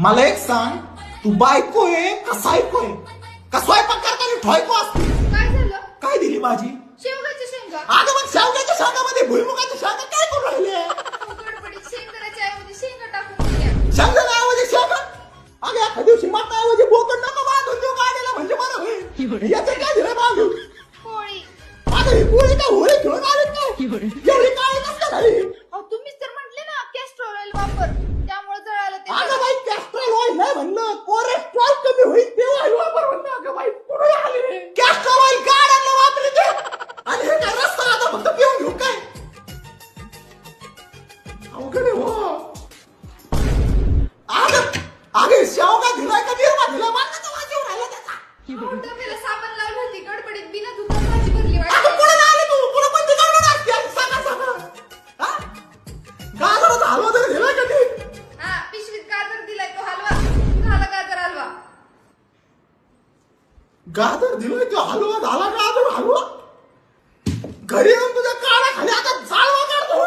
मला एक सांग, तू बायको आहे का सायको आहे? का स्वयंपाक करताना ठॉयको असते? काय झालं? काय दिली माझी? शेवगाच्या शेंगा. अगं मग शेवग्याच्या शेंगामध्ये भुईमुगाच्या शेंगा काय करू राहिले? गडबडीत शेंगदाण्याच्या ऐवजी शेंगा टाकून दिल्या. शेंगदाण्याऐवजी शेंगा? अगं एका दिवशी मटणाऐवजी बोकड नको बांधून देऊ गाडीला म्हणजे मला होईल. याचं काय दिलं बांधून? पोळी. अगं ही पोळी काय होळी खेळून आली काय? एवढी काळी कसं झाली? अहो, तुम्हीच तर म्हटले ना कॅस्ट्रॉल ऑइल वापर, त्यामुळे जळालं ते. अगं बाई कॅस्ट्रॉल ऑइल नाही म्हणलं, कोलेस्ट्रॉल कमी होईल ते ऑइल वापर म्हणलं. अगं बाई कुठे आली? कॅस्ट्रॉल ऑइल गाड्यांना वापरले ते. आणि हे काय रस्ता आता फक्त पिऊन घेऊ काय? अवघड आहे हो. अगं शेवगा दिलाय का निर्मा दिलाय मला तर वाजवून राहिला त्याचा. अहो, डब्याला साबण लावली होती, गडबडीत बिना धुता भाजी भरली अगं वाटतं. पुढे आली तू, पुढे कोणती गाडून असते आणि सांगा सांगा. हा? गाजराचा हलवा तरी दिलाय का ती? हा, पिशवीत गाजर दिलाय तो हलवा. झाला गाजर हलवा. गाजर दिलाय तो हलवा झाला गाजर हलवा. घरी येऊन तुझ्या काळा खाली आता जाळवा काढतो.